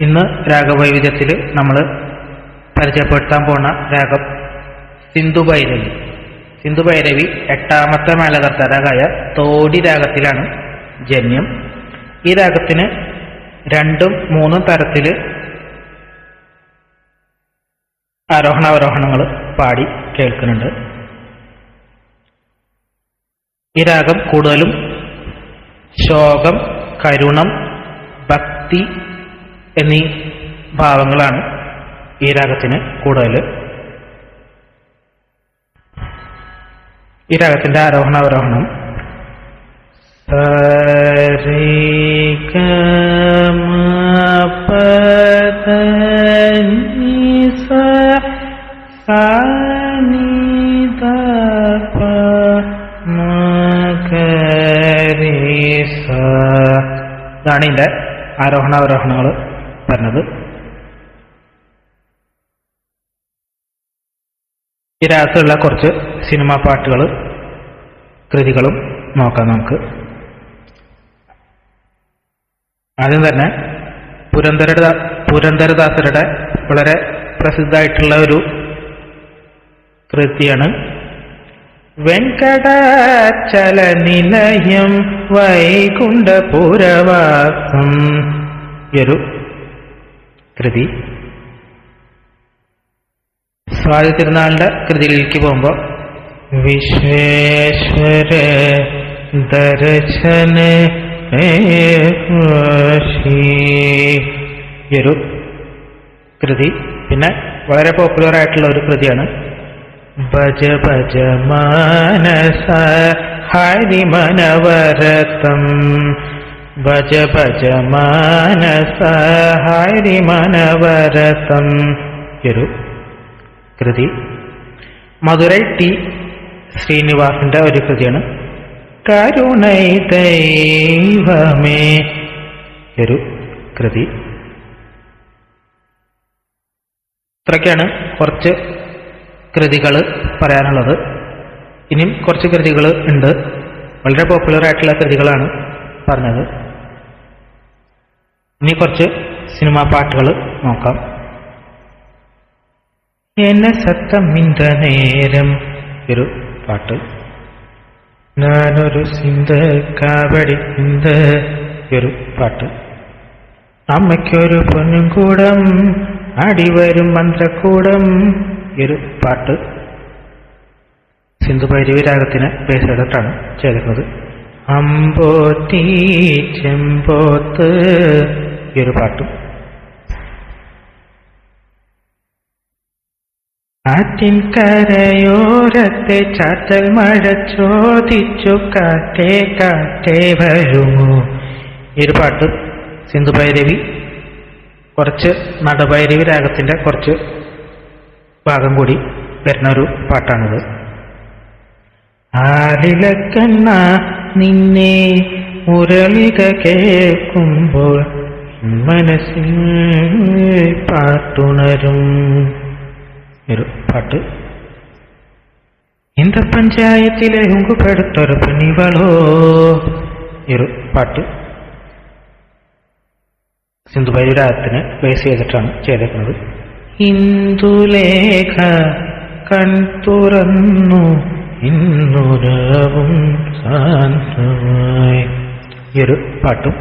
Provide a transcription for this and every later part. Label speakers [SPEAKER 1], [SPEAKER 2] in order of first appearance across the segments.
[SPEAKER 1] ഇന്ന് രാഗവൈവിധ്യത്തിൽ നമ്മൾ പരിചയപ്പെടുത്താൻ പോണ രാഗം സിന്ധുഭൈരവി. സിന്ധുഭൈരവി എട്ടാമത്തെ മേളകർത്താരാഗായ തോടി രാഗത്തിലാണ് ജന്യം. ഈ രാഗത്തിന് 2-3 തരത്തിൽ ആരോഹണാവരോഹണങ്ങൾ പാടി കേൾക്കുന്നുണ്ട്. ഈ രാഗം കൂടുതലും ശോകം, കരുണം, ഭക്തി എന്നീ ഭാവങ്ങളാണ് ഈ രാഗത്തിന് കൂടുതൽ. ഈ രാഗത്തിന്റെ ആരോഹണാവരോഹണം ഇതാണ് ഇതിന്റെ ആരോഹണാവരോഹണങ്ങൾ പറഞ്ഞത്. ഈ രാഗത്തിലുള്ള കുറച്ച് സിനിമാ പാട്ടുകൾ, കൃതികളും നോക്കാം നമുക്ക്. ആദ്യം തന്നെ പുരന്ദരദാസരുടെ വളരെ പ്രസിദ്ധമായിട്ടുള്ള ഒരു കൃതിയാണ് വെങ്കടാചല നിലയം വൈകുണ്ഠപുരവാസം. ഈ ഒരു കൃതി സ്വാതി തിരുനാളിന്റെ കൃതിയിലേക്ക് പോകുമ്പോൾ വിശ്വേശ്വര ദർശന ഈ ഒരു കൃതി. പിന്നെ വളരെ പോപ്പുലർ ആയിട്ടുള്ള ഒരു കൃതിയാണ് ഭജ ഭജ മാനസ ഹരിമനവരതം. ഭജ ഭജ മാനസ ഹരിമനവരതം ഒരു കൃതി. മധുരൈ ടി ശ്രീനിവാസിന്റെ ഒരു കൃതിയാണ് കരുണൈ ദൈവമേ ഒരു കൃതി. ഇത്രയൊക്കെയാണ് കുറച്ച് കൃതികൾ പറയാനുള്ളത്. ഇനിയും കുറച്ച് കൃതികൾ ഉണ്ട്, വളരെ പോപ്പുലർ ആയിട്ടുള്ള കൃതികളാണ് പറഞ്ഞത്. ഇനി കുറച്ച് സിനിമാ പാട്ടുകൾ നോക്കാം. എന്നെ സത്തമിന്ത നേരം ഒരു പാട്ട്. ഞാനൊരു സിന്ത കാവടി സിന്ത ഒരു പാട്ട്. അമ്മയ്ക്കൊരു പൊന്നും കൂടം അടിവരും മന്ത്രക്കൂടം ഒരു പാട്ട്. സിന്ധുഭൈരവി രാഗത്തിന് ബേസ് ചെയ്തിട്ടാണ് ചെയ്തിരുന്നത്. അമ്പോത്തി ചെമ്പോത്ത് ഈ ഒരു പാട്ടും. ആറ്റിൻ കരയോരത്തെ ചാറ്റൽ മഴ ചോദിച്ചു കാറ്റേ കാറ്റേ വരുമോ ഈ ഒരു പാട്ട്. സിന്ധുഭൈരവി കുറച്ച് നടഭൈരവി രാഗത്തിന്റെ കുറച്ച് ഭാഗം കൂടി വരുന്ന ഒരു പാട്ടാണിത്. ആലിലക്കണ്ണ നിന്നെ മുരളിക കേൾക്കുമ്പോൾ മനസ്സിൽ പാട്ടുണരും ഒരു പാട്ട്. ഇന്ത പഞ്ചായത്തിലെ ഉങ്കുപെടുത്തൊരു പെണ്ണിവളോ ഒരു പാട്ട്. സിന്ധുഭൈരവി രാഗത്തിന് ബേസ് ചെയ്തിട്ടാണ് ചെയ്തേക്കുന്നത്. ഇന്ദുലേഖ കൺതുറന്നു ഇന്നുരവും ശാന്തമായി ഈ ഒരു പാട്ടും.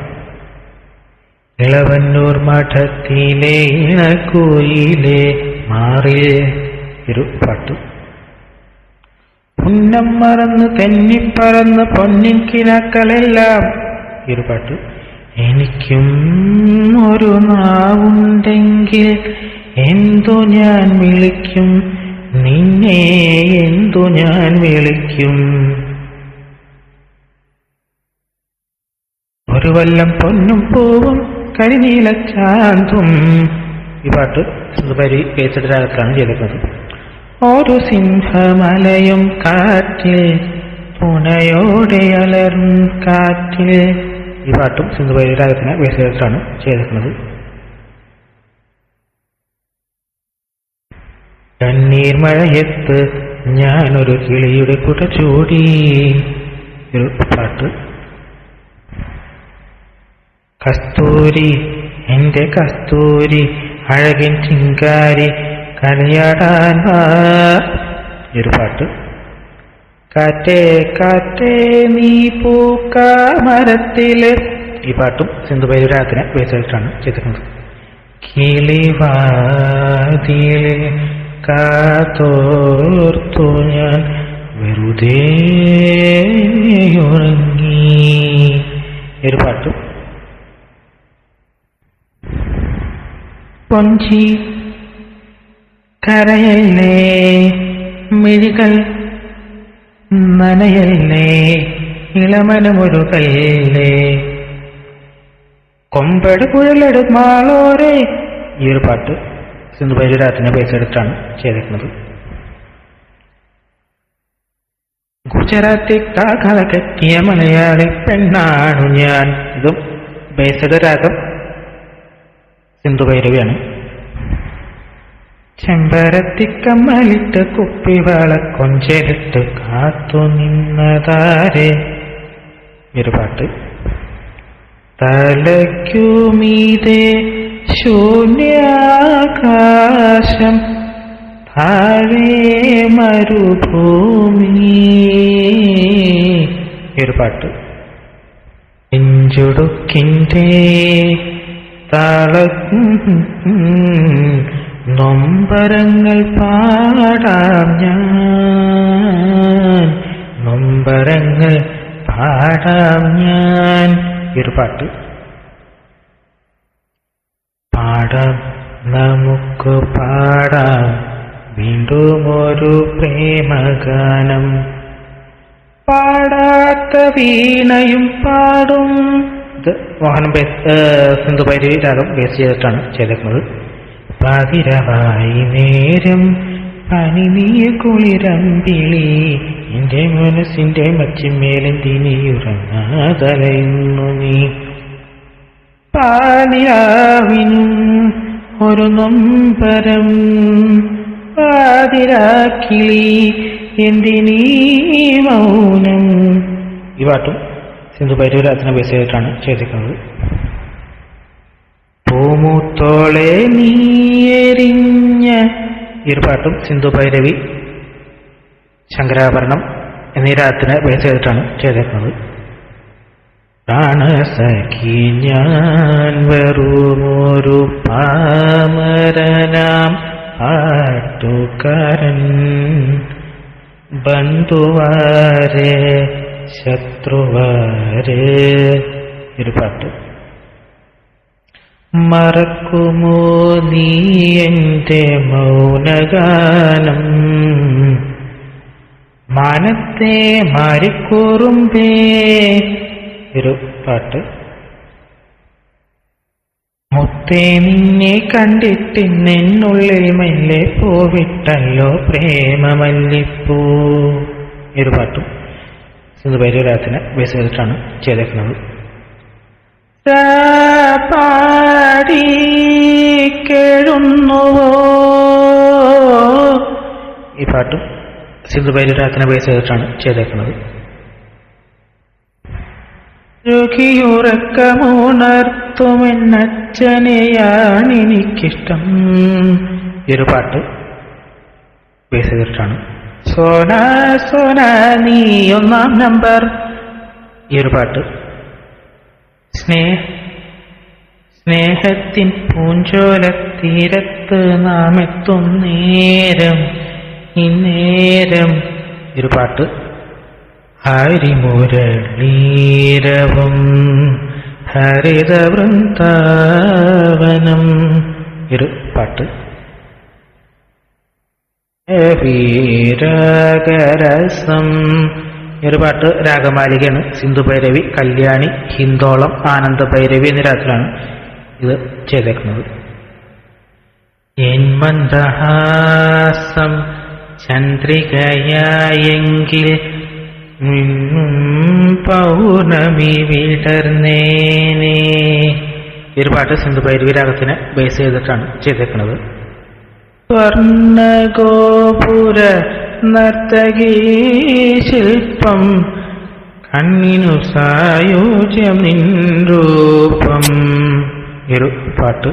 [SPEAKER 1] ഇളവന്നൂർ മഠത്തിലെ ഇണക്കുയിലെ മാറിയ ഒരു പാട്ടും. പുന്നം മറന്ന് തെന്നിപ്പറന്ന് പൊന്നിൻ കിനാക്കളെല്ലാം ഈ ഒരു പാട്ട്. എനിക്കും ഒരു നാവുണ്ടെങ്കിൽ എന്തു ഞാൻ വിളിക്കും നിന്നെ, എന്തു ഞാൻ വിളിക്കും. ഒരു വല്ലം പൊന്നും പൂവും കരിനീല ചാന്തും ഈ പാട്ട് സിന്ധുഭൈരവി കേസരി രാഗത്തിലാണ് ചെയ്തിരുന്നത്. ഒരു സിംഹമലയും കാറ്റിൽ പുനയോടെ അലറും കാറ്റിൽ ഈ പാട്ടും സിന്ധുഭൈരവി രാഗത്തിന് ബേസ് ചെയ്തിട്ടാണ് ചെയ്തിരുന്നത്. കണ്ണീർ മഴയത്ത് ഞാനൊരു കിളിയുടെ കുട ചൂടി ഒരു പാട്ട്. കസ്തൂരി എന്റെ കസ്തൂരി അഴകിൻ ചിങ്കാരി കലയാടാൻ വാ. ഈ ഒരു പാട്ട്. കാറ്റേ കാറ്റേ നീ പൂക്കാമരത്തില്, ഈ പാട്ടും സിന്ധുഭൈരവി രാഗത്തിന് ബേസായിട്ടാണ് ചെയ്തിരിക്കുന്നത്. കിളിവാതില് കാതോർത്തു ഞാൻ വെറുതെ ഉറങ്ങി, ഈ ഒരു പാട്ടും. കൊഞ്ചി കരയല്ലേ മിഴികൾ നനയല്ലേ ഇളമനമൊരുകല്ലേ കൊമ്പട് കുഴലെടു മാളോരെ, ഈ ഒരു പാട്ട് സിന്ധുഭൈരവി രാഗത്തിന് ബേസെടുത്താണ് ചെയ്തിരിക്കുന്നത്. ഗുജറാത്തി കാകള കെട്ടിയ മലയാളി പെണ്ണാണു ഞാൻ, ഇതും ബേസഡ് രാഗം സിന്ധുഭൈരവിയാണ്. ചെമ്പരത്തിക്കമ്മലിട്ട് കുപ്പിവള കൊഞ്ചലിട്ട് കാത്തു നിന്നതാരെ, ഈ ഒരു പാട്ട്. തലയ്ക്കുമീതെ ശൂന്യാകാശം താഴെ മരുഭൂമി, ഈ ഒരു പാട്ട്. നെഞ്ചുടുക്കിൻ്റെ നൊമ്പരങ്ങൾ പാടാം ഞാൻ, നൊമ്പരങ്ങൾ പാടാം ഞാൻ, ഈ ഒരു പാട്ട്. പാടാം നമുക്ക് പാടാം വീണ്ടും ഒരു പ്രേമഗാനം, പാടാത്ത വീണയും പാടും. ഇത് മോഹനം സിന്ധുഭൈരവി രാഗം ബേസ് ചെയ്തിട്ടാണ് ചെയ്തിരിക്കുന്നത്. പാതിരവായി നേരം പനിനീയ കുളിരമ്പിളി എന്റെ മനസ്സിന്റെ മച്ചിമേലെന്തിനിയുറങ്ങാതലയുന്നു നീ, പാതിരാവിനും ഒരു നൊമ്പരം പാതിരാക്കിളി എന്തിനീ മൗനം, ഈ പാട്ടും സിന്ധുഭൈരവി രാഗത്തിന് ബേസ് ചെയ്തിട്ടാണ് ചെയ്തിരിക്കുന്നത്. പൂമൂത്തോളെ നീയെരിഞ്ഞ, ഈ ഒരു പാട്ടും സിന്ധുഭൈരവി ശങ്കരാഭരണം എന്നീ രാഗത്തിന് ബേസ് ചെയ്തിട്ടാണ് ചെയ്തിരിക്കുന്നത്. പ്രാണസഖി ഞാൻ വെറുമൊരു പാമരനാം പാട്ടുകാരൻ, ബന്ധുവാരെ ശത്രുവാരെ, ഒരു പാട്ട്. മറക്കുമോ നീ എന്റെ മൗനഗാനം, മാനത്തെ മാറിക്കൂറുമ്പേ, ഒരു പാട്ട്. മുത്തേ നിന്നെ കണ്ടിട്ടിന്നുള്ളിൽ മെല്ലെ പോവിട്ടല്ലോ പ്രേമമല്ലിപ്പൂ, ഒരു പാട്ടും സിന്ധുഭൈരവി രാഗത്തിന് ബേസ് ചെയ്തിട്ടാണ് ചെയ്തേക്കുന്നത്. പാടി കേഴുന്നുവോ, ഈ പാട്ടും സിന്ധുഭൈരവി രാഗത്തിന് ബേസ് ചെയ്തിട്ടാണ് ചെയ്തേക്കുന്നത്. രോഗിയുറക്കമുണർത്തുമെന്നച്ഛനെയാണെനിക്കിഷ്ടം, ഈ ഒരു പാട്ട് ബേസ് ചെയ്തിട്ടാണ്. സോന സോന നീ ഒന്നാം നമ്പർ, ഈ ഒരു പാട്ട്. സ്നേഹത്തിൻ പൂഞ്ചോലത്തീരത്ത് നാം എത്തും നേരം ഇന്നേരം, ഒരു പാട്ട്. ഹരിമുരളീരവും ഹരിത വൃന്ദാവനം, ഒരു പാട്ട്. വീരകരസം, ഒരു പാട്ട് രാഗമാലികയാണ്. സിന്ധുഭൈരവി, കല്യാണി, ഹിന്ദോളം, ആനന്ദഭൈരവി എന്നീ രാഗത്തിലാണ് ഇത് ചെയ്തേക്കുന്നത്. എൻ മന്ദഹാസം ചന്ദ്രികയായെങ്കിൽ പൗർണമി വിടർന്നേനെ, ഈ ഒരു പാട്ട് സിന്ധുഭൈരവി രാഗത്തിന് ബേസ് ചെയ്തിട്ടാണ് ചെയ്തേക്കുന്നത്. സ്വർണഗോപുര നർത്തകീ ശില്പം കണ്ണിനു സായോജ്യം നിൻ രൂപം, ഈ ഒരു പാട്ട്.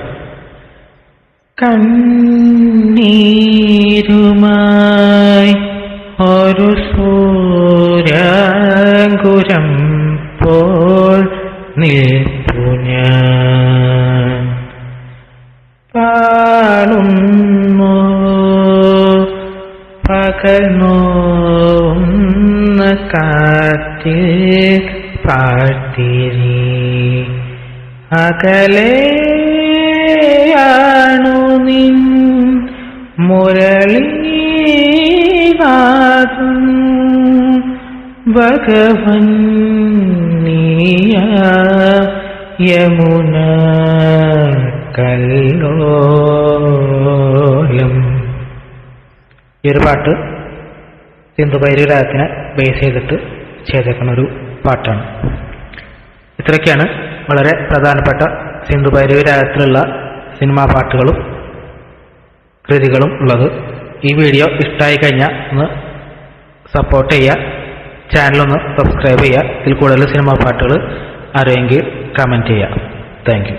[SPEAKER 1] കണ്ണീരുമായി ഒരു സൂര്യാങ്കുരം പോൽ നിൽപ്പു ഞാൻ, പാളുന്നു പകർന്നോന്ന കാറ്റിൽ പാഴ്ത്തിരി, അകലെയാണു നിൻ മുരളീനാദം, ഭഗവൻ നീയ യമുന കല്ലോലം. ഈ ഒരു പാട്ട് സിന്ധുഭൈരവി രാഗത്തിനെ ബേസ് ചെയ്തിട്ട് ചെയ്തേക്കുന്ന ഒരു പാട്ടാണ്. ഇത്രയൊക്കെയാണ് വളരെ പ്രധാനപ്പെട്ട സിന്ധുഭൈരവി രാഗത്തിലുള്ള സിനിമാ പാട്ടുകളും കൃതികളും ഉള്ളത്. ഈ വീഡിയോ ഇഷ്ടമായി കഴിഞ്ഞാൽ ഒന്ന് സപ്പോർട്ട് ചെയ്യുക, ചാനലൊന്ന് സബ്സ്ക്രൈബ് ചെയ്യുക. ഇതിൽ കൂടുതൽ സിനിമാ പാട്ടുകൾ അറിയെങ്കിൽ കമൻറ്റ് ചെയ്യുക. Thank you.